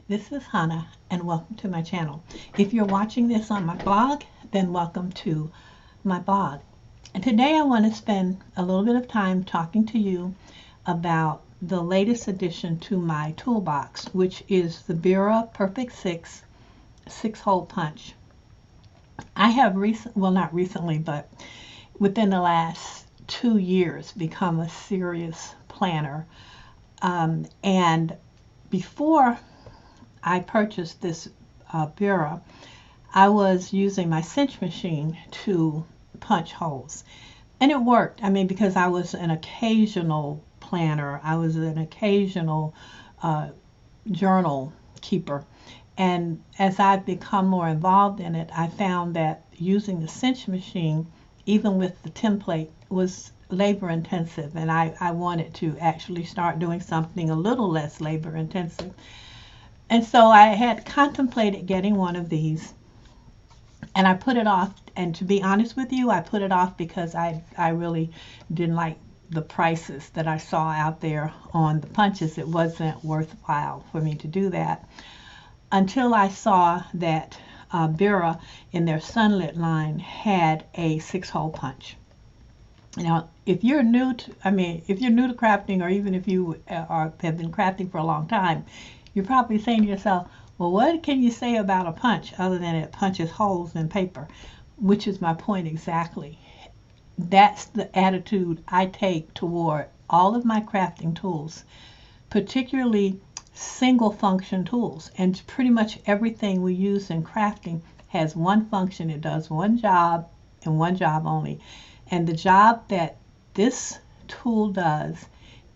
This is Hannah, and welcome to my channel. If you're watching this on my blog, then welcome to my blog. And today I want to spend a little bit of time talking to you about the latest addition to my toolbox, which is the Bira Perfect 6-hole punch. I have not recently, but within the last 2 years become a serious planner. And before I purchased this Bira, I was using my cinch machine to punch holes. And it worked. I mean, because I was an occasional planner, I was an occasional journal keeper. And as I've become more involved in it, I found that using the cinch machine, even with the template, was labor intensive. And I wanted to actually start doing something a little less labor intensive. And so I had contemplated getting one of these, and I put it off. And to be honest with you, I put it off because I really didn't like the prices that I saw out there on the punches. It wasn't worthwhile for me to do that until I saw that Bira in their Sunlit line had a 6-hole punch. Now, if you're new to, if you're new to crafting, or even if you have been crafting for a long time, you're probably saying to yourself, well, what can you say about a punch other than it punches holes in paper? Which is my point exactly. That's the attitude I take toward all of my crafting tools, particularly single function tools. And pretty much everything we use in crafting has one function. It does one job and one job only. And the job that this tool does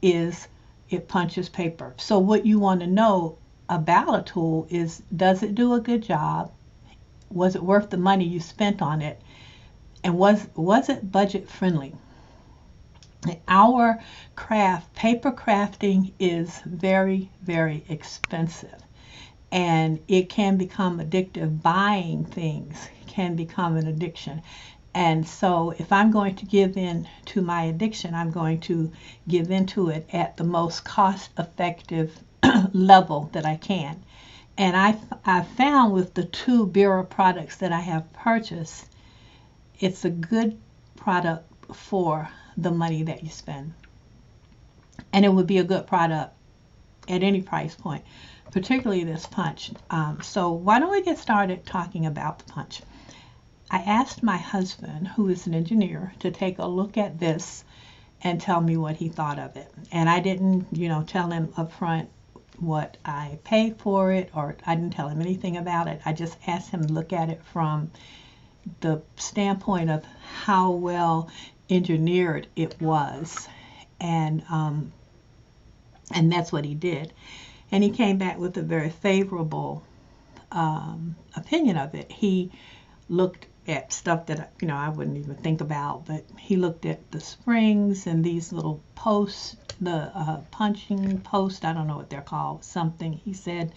is it punches paper. So what you want to know about a tool is, does it do a good job? Was it worth the money you spent on it? And was it budget friendly? Our craft, paper crafting, is very, very expensive. And it can become addictive. Buying things can become an addiction. And so if I'm going to give in to my addiction, I'm going to give into it at the most cost-effective level that I can. And I found with the 2 Bira products that I have purchased, it's a good product for the money that you spend. And it would be a good product at any price point, particularly this punch. So why don't we get started talking about the punch? I asked my husband, who is an engineer, to take a look at this and tell me what he thought of it. And I didn't, tell him up front what I paid for it, or I didn't tell him anything about it. I just asked him to look at it from the standpoint of how well engineered it was. And that's what he did. And he came back with a very favorable opinion of it. He looked at stuff that I wouldn't even think about, but he looked at the springs and these little posts, the punching post, I don't know what they're called, something he said,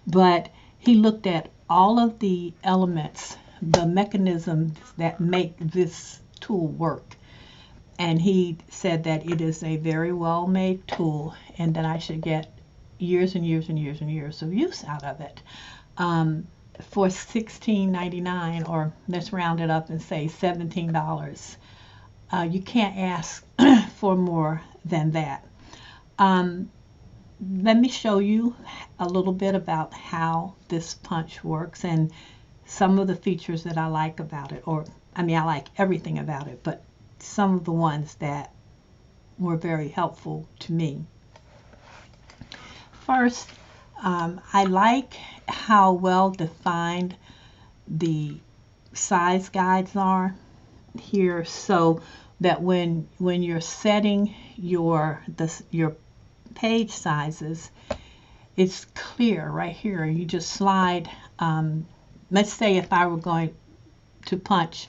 but he looked at all of the elements, the mechanisms that make this tool work, and he said that it is a very well made tool and that I should get years and years and years and years of use out of it. For $16.99, or let's round it up and say $17, you can't ask for more than that. Let me show you a little bit about how this punch works and some of the features that I like about it. I like everything about it, but some of the ones that were very helpful to me. First, I like how well defined the size guides are here, so that when you're setting your page sizes, it's clear right here. You just slide. Let's say if I were going to punch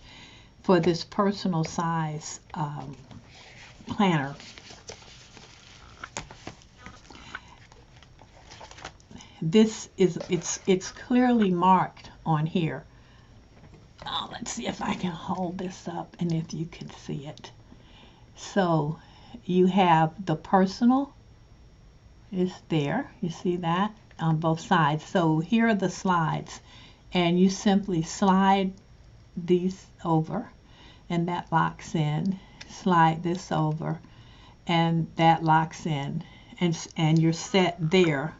for this personal size planner, this is it's clearly marked on here. Let's see if I can hold this up and if you can see it. So you have the personal is there, you see that, on both sides. So here are the slides, and you simply slide these over, and that locks in. Slide this over, and that locks in, and you're set there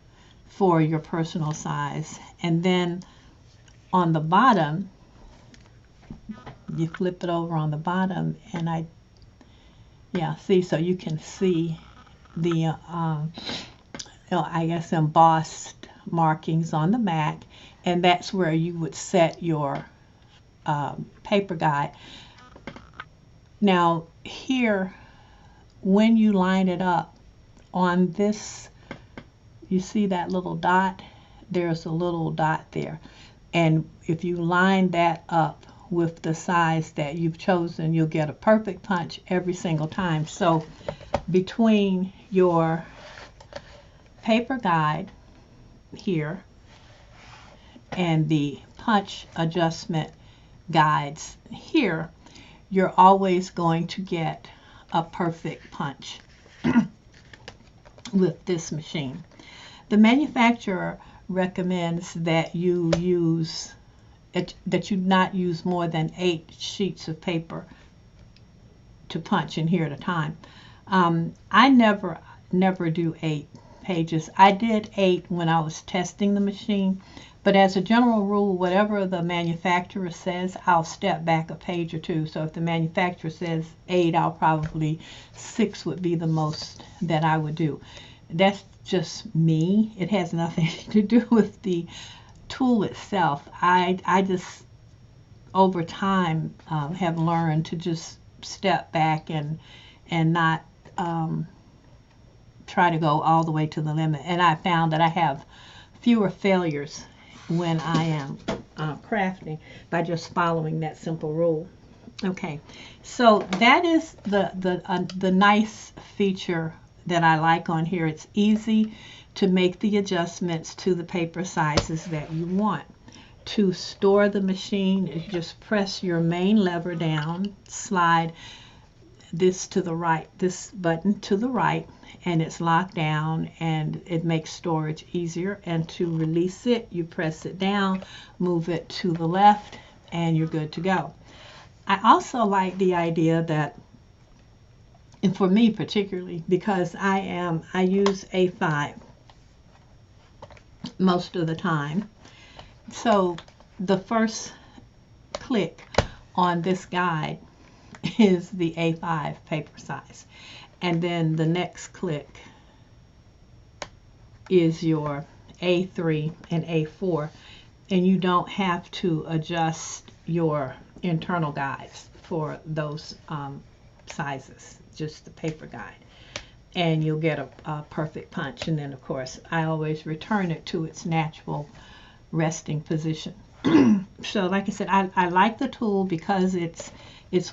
for your personal size. And then on the bottom, you flip it over on the bottom, and see, so you can see the I guess embossed markings on the back, and that's where you would set your paper guide. Now here, when you line it up on this, you see that little dot? There's a little dot there, and if you line that up with the size that you've chosen, you'll get a perfect punch every single time. So between your paper guide here and the punch adjustment guides here, you're always going to get a perfect punch with this machine. The manufacturer recommends that you not use more than 8 sheets of paper to punch in here at a time. I never do 8 pages. I did 8 when I was testing the machine, but as a general rule, whatever the manufacturer says, I'll step back a page or 2. So if the manufacturer says 8, I'll probably 6 would be the most that I would do. That's just me. It has nothing to do with the tool itself. I just over time have learned to just step back and not try to go all the way to the limit. And I found that I have fewer failures when I am crafting by just following that simple rule. Okay, so that is the nice feature that I like on here. It's easy to make the adjustments to the paper sizes that you want. To store the machine, you just press your main lever down, slide this to the right, this button to the right, and it's locked down, and it makes storage easier. And to release it, you press it down, move it to the left, and you're good to go. I also like the idea that, and for me particularly, because I use A5 most of the time, so the first click on this guide is the A5 paper size, and then the next click is your A3 and A4, and you don't have to adjust your internal guides for those sizes, just the paper guide, and you'll get a perfect punch. And then of course I always return it to its natural resting position. So like I said, I like the tool because it's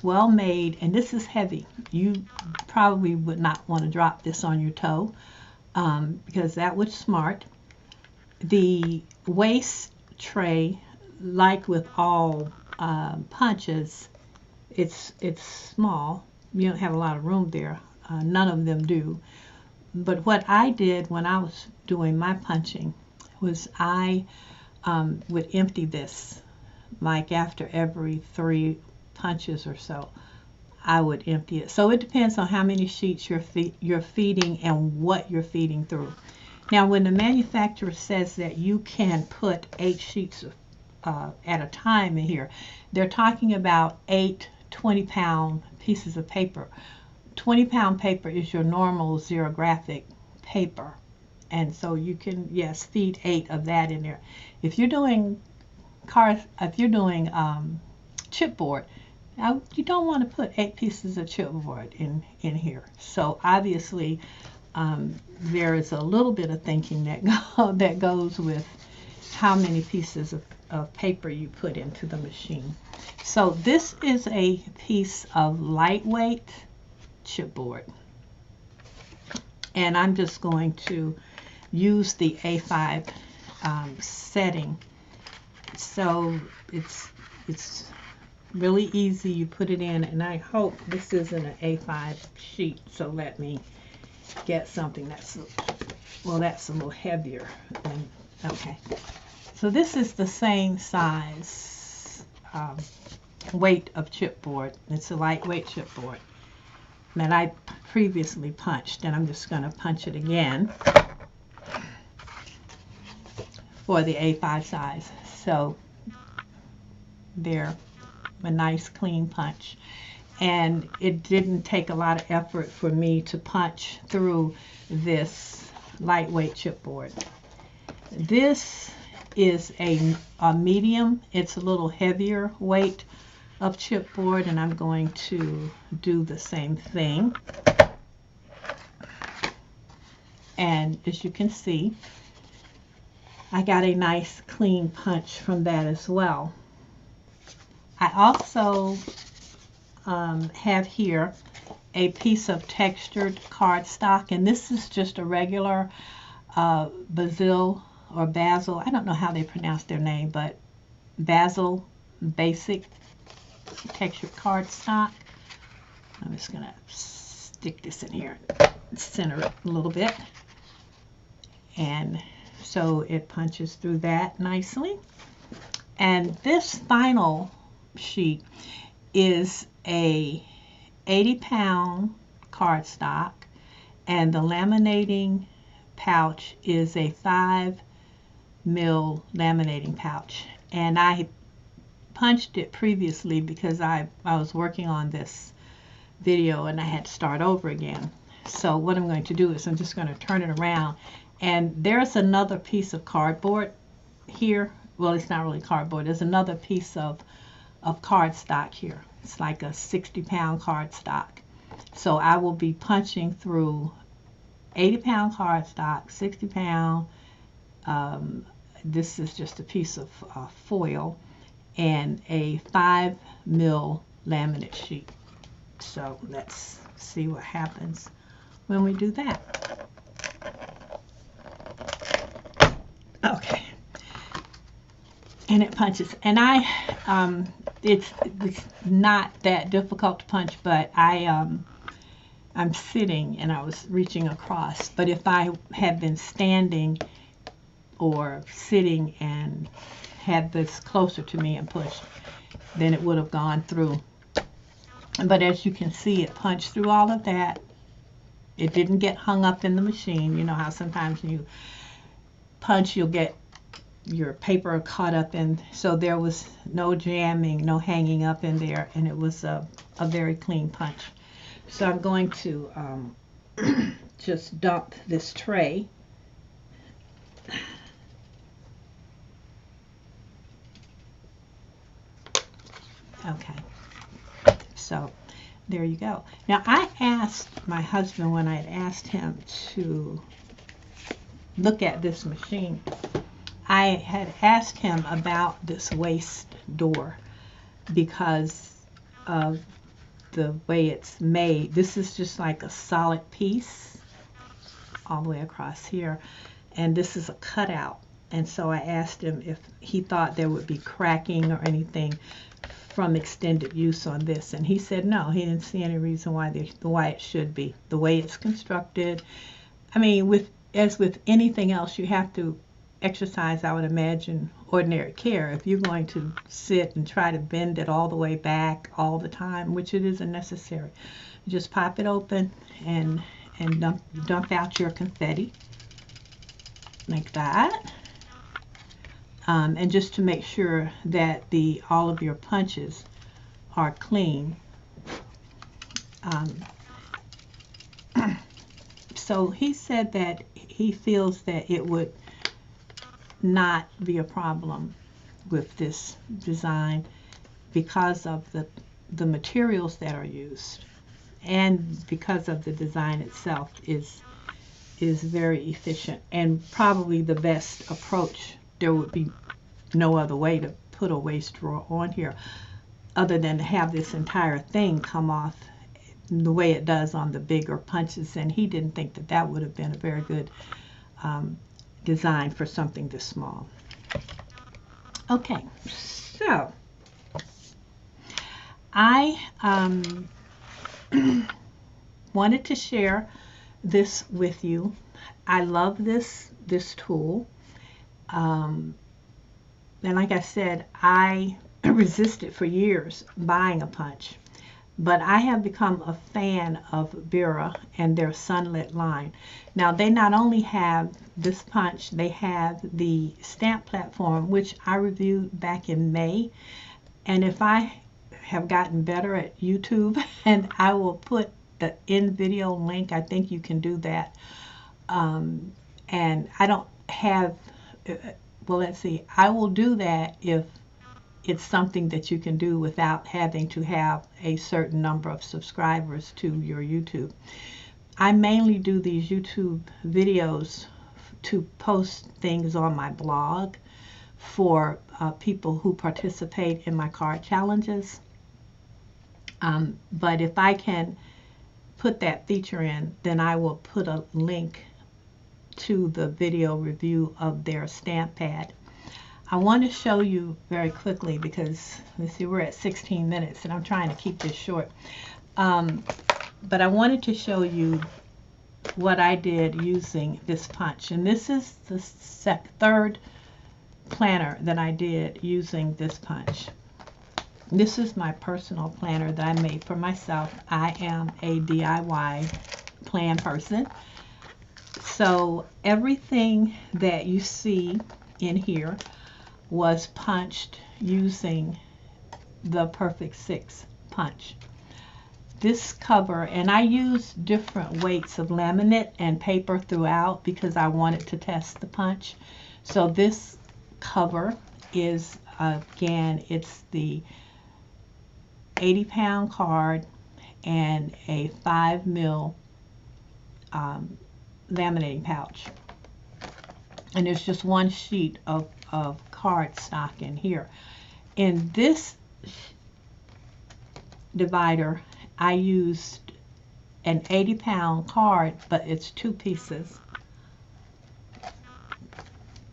well made, and this is heavy. You probably would not want to drop this on your toe, because that would smart. The waste tray, like with all punches, it's small. You don't have a lot of room there. None of them do. But what I did when I was doing my punching was I would empty this, like after every 3 punches or so, I would empty it. So it depends on how many sheets you're feeding and what you're feeding through. Now, when the manufacturer says that you can put 8 sheets at a time in here, they're talking about 8 20-pound pieces of paper. 20-pound paper is your normal xerographic paper, and so you can, yes, feed 8 of that in there. If you're doing chipboard, you don't want to put 8 pieces of chipboard in here. So obviously there is a little bit of thinking that goes with how many pieces of paper you put into the machine. So this is a piece of lightweight chipboard, and I'm just going to use the A5 setting. So it's really easy. You put it in, and I hope this isn't an A5 sheet, so let me get something that's, well, that's a little heavier than Okay, so this is the same size weight of chipboard. It's a lightweight chipboard that I previously punched, and I'm just going to punch it again for the A5 size. So they're a nice clean punch, and it didn't take a lot of effort for me to punch through this lightweight chipboard. This is a medium. It's a little heavier weight of chipboard, and I'm going to do the same thing. And as you can see, I got a nice clean punch from that as well. I also have here a piece of textured cardstock, and this is just a regular basil, I don't know how they pronounce their name, but basil basic textured cardstock. I'm just going to stick this in here and center it a little bit, and so it punches through that nicely. And this final sheet is a 80-pound cardstock, and the laminating pouch is a 5 mil laminating pouch. And I punched it previously because I was working on this video and I had to start over again. So what I'm going to do is I'm just going to turn it around, and there's another piece of cardboard here. Well, it's not really cardboard. There's another piece of cardstock here. It's like a 60-pound cardstock. So I will be punching through 80-pound cardstock, 60-pound. This is just a piece of foil, and a 5 mil laminate sheet. So let's see what happens when we do that. Okay. And it punches. And it's not that difficult to punch, but I'm sitting and I was reaching across. But if I had been standing or sitting and had this closer to me and pushed, then it would have gone through. But as you can see, it punched through all of that. It didn't get hung up in the machine. You know how sometimes when you punch, you'll get your paper caught up in. So there was no jamming, no hanging up in there, and it was a very clean punch. So I'm going to just dump this tray. Okay, so there you go. Now I asked my husband, when I had asked him to look at this machine, I had asked him about this waist door because of the way it's made. This is just like a solid piece all the way across here, and this is a cutout. And so I asked him if he thought there would be cracking or anything from extended use on this, and he said no, he didn't see any reason why it should be. The way it's constructed, I mean, as with anything else, you have to exercise, I would imagine, ordinary care. If you're going to sit and try to bend it all the way back all the time, which it isn't necessary, you just pop it open and dump out your confetti like that. And just to make sure that all of your punches are clean. So he said that he feels that it would not be a problem with this design because of the materials that are used, and because of the design itself is very efficient and probably the best approach. There would be no other way to put a waist drawer on here other than to have this entire thing come off the way it does on the bigger punches, and he didn't think that would have been a very good design for something this small. Okay, so I wanted to share this with you. I love this tool. And like I said, I resisted for years buying a punch. But I have become a fan of Bira and their Sunlit line. Now, they not only have this punch, they have the stamp platform, which I reviewed back in May. And if I have gotten better at YouTube, and I will put the in video link, I think you can do that. And I don't have, well, let's see, I will do that if it's something that you can do without having to have a certain number of subscribers to your YouTube. I mainly do these YouTube videos to post things on my blog for people who participate in my card challenges. But if I can put that feature in, then I will put a link to the video review of their stamp pad. I want to show you very quickly because, let's see, we're at 16 minutes and I'm trying to keep this short. But I wanted to show you what I did using this punch. And this is the third planner that I did using this punch. This is my personal planner that I made for myself. I am a DIY plan person. So everything that you see in here was punched using the Perfect 6 punch. This cover, and I used different weights of laminate and paper throughout because I wanted to test the punch. So this cover is, again, it's the 80-pound card and a 5mm laminating pouch. And there's just one sheet of card stock in here. In this divider, I used an 80-pound card, but it's 2 pieces.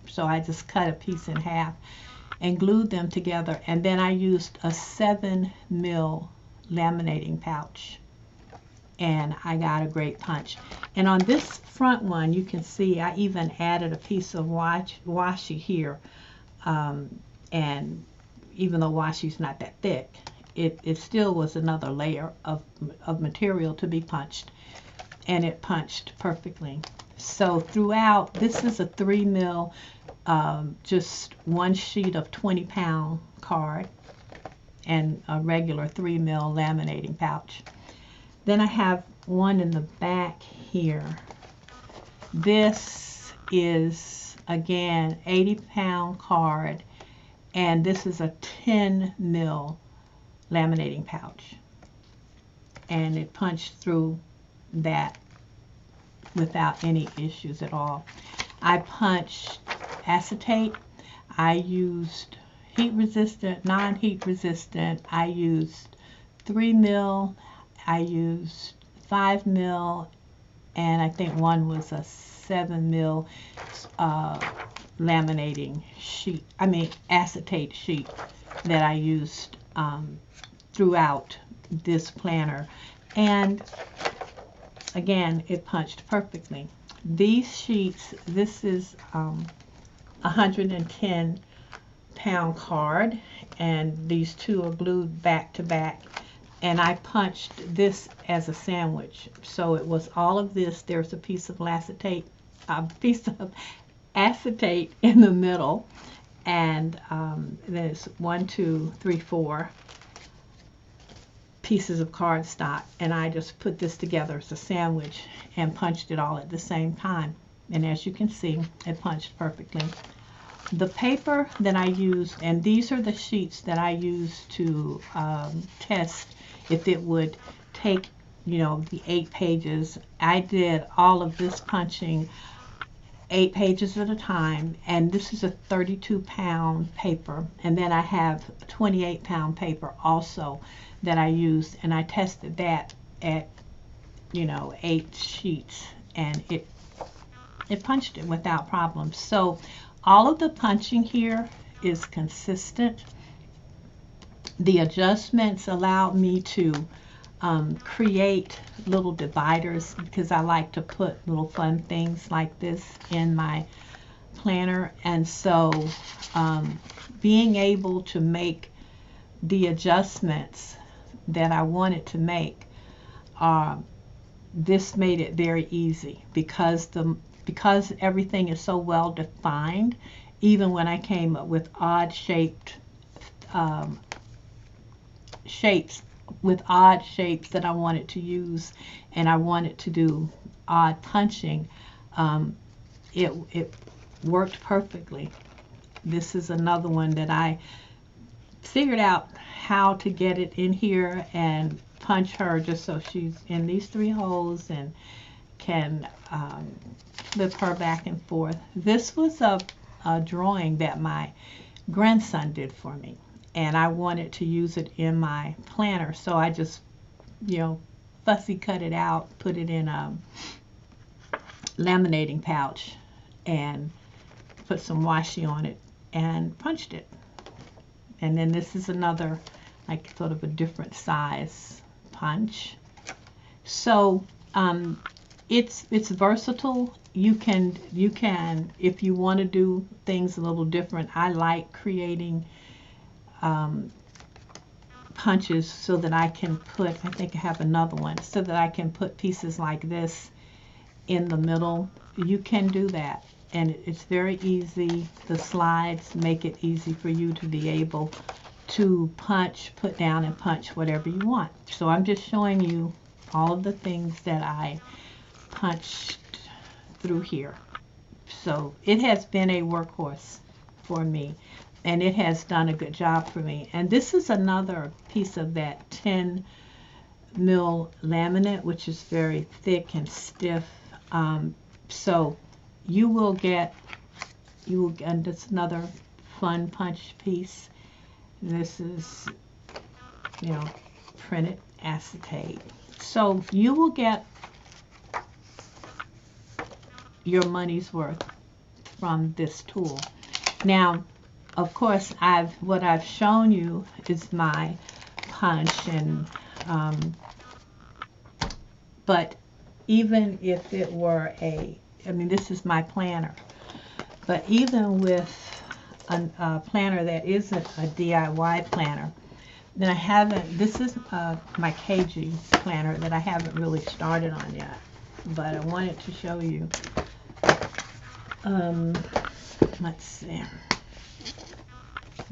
So I just cut a piece in half and glued them together, and then I used a 7mm laminating pouch, and I got a great punch. And on this front one, you can see I even added a piece of washi here, and even though washi's not that thick, it still was another layer of material to be punched, and it punched perfectly. So throughout, this is a 3mm, just one sheet of 20-pound card and a regular 3mm laminating pouch. Then I have one in the back here. This is, again, 80-pound card, and this is a 10mm laminating pouch. And it punched through that without any issues at all. I punched acetate. I used heat resistant, non-heat resistant. I used 3mm. I used 5mm, and I think one was a 7mm laminating sheet, acetate sheet that I used throughout this planner. And again, it punched perfectly. These sheets, this is 110-pound card, and these two are glued back to back. And I punched this as a sandwich. So it was all of this. There's a piece of acetate in the middle, and there's 1, 2, 3, 4 pieces of cardstock, and I just put this together as a sandwich and punched it all at the same time. And as you can see, it punched perfectly. The paper that I used, and these are the sheets that I used to test if it would take, the 8 pages. I did all of this punching 8 pages at a time, and this is a 32-pound paper, and then I have 28-pound paper also that I used, and I tested that at 8 sheets, and it punched it without problem. So all of the punching here is consistent. The adjustments allowed me to create little dividers because I like to put little fun things like this in my planner, and so being able to make the adjustments that I wanted to make, this made it very easy because everything is so well defined. Even when I came up with odd shaped shapes that I wanted to use, and I wanted to do odd punching, it worked perfectly. This is another one that I figured out how to get it in here and punch her just so she's in these 3 holes and can flip her back and forth. This was a drawing that my grandson did for me, and I wanted to use it in my planner, so I just, fussy cut it out, put it in a laminating pouch, and put some washi on it and punched it. And then this is another, like, sort of a different size punch. So it's versatile. You can, if you want to do things a little different. I like creating punches so that I can put, I think I have another one, so that I can put pieces like this in the middle. You can do that, and it's very easy. The slides make it easy for you to be able to punch, put down and punch whatever you want. So I'm just showing you all of the things that I punched through here. So it has been a workhorse for me, and it has done a good job for me. And this is another piece of that 10 mil laminate, which is very thick and stiff. So you will get, and that's another fun punch piece. This is, printed acetate. So you will get your money's worth from this tool. Now, of course, what I've shown you is my punch, and but even if it were this is my planner, but even with a planner that isn't a DIY planner, then I haven't, this is my KG planner that I haven't really started on yet, but I wanted to show you. Let's see.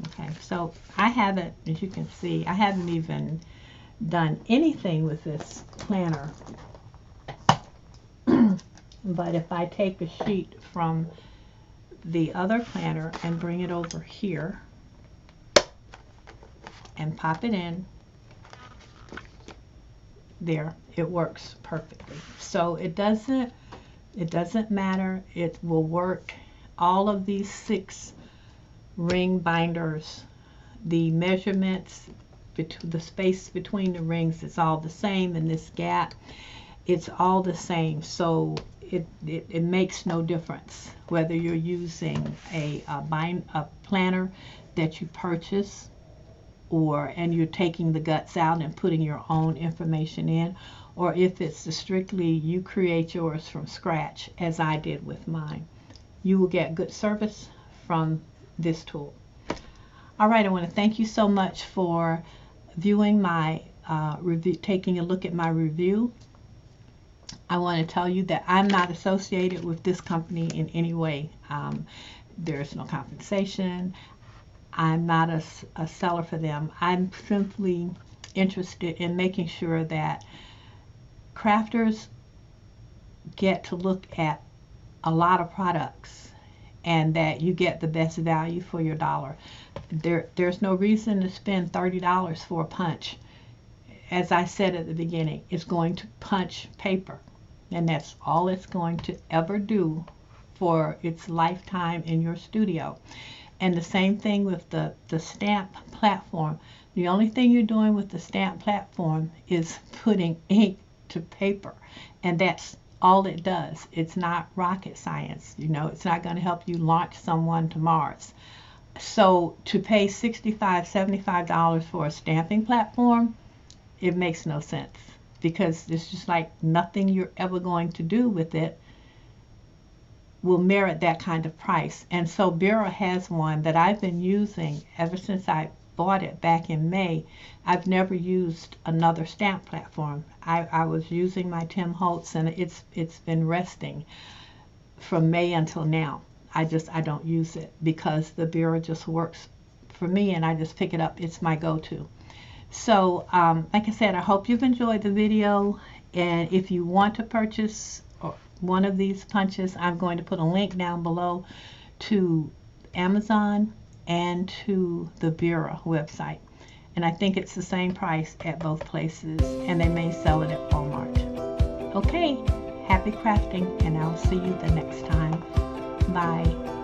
Okay, so I haven't, as you can see, I haven't even done anything with this planner. But if I take a sheet from the other planner and bring it over here and pop it in, there, it works perfectly. So it doesn't matter. It will work. All of these 6 ring binders, the measurements, the space between the rings is all the same, and this gap, it's all the same. So it makes no difference whether you're using a planner that you purchase, and you're taking the guts out and putting your own information in, or if it's strictly you create yours from scratch, as I did with mine. You will get good service from this tool. All right, I want to thank you so much for viewing my review, taking a look at my review. I want to tell you that I'm not associated with this company in any way. There's no compensation. I'm not a seller for them. I'm simply interested in making sure that crafters get to look at a lot of products and that you get the best value for your dollar. There's no reason to spend $30 for a punch. As I said at the beginning, it's going to punch paper, and that's all it's going to ever do for its lifetime in your studio. And the same thing with the stamp platform. The only thing you're doing with the stamp platform is putting ink to paper, and that's all it does. It's not rocket science. It's not going to help you launch someone to Mars. So to pay $65, $75 for a stamping platform, it makes no sense, because it's just like nothing you're ever going to do with it will merit that kind of price. And so Bira has one that I've been using ever since I bought it back in May. I've never used another stamp platform. I was using my Tim Holtz, and it's been resting from May until now. I don't use it because the Bira just works for me, and I just pick it up. It's my go-to. So like I said, I hope you've enjoyed the video, and if you want to purchase one of these punches, I'm going to put a link down below to Amazon and to the Bira website, and I think it's the same price at both places, and they may sell it at Walmart. Okay, happy crafting, and I'll see you the next time. Bye.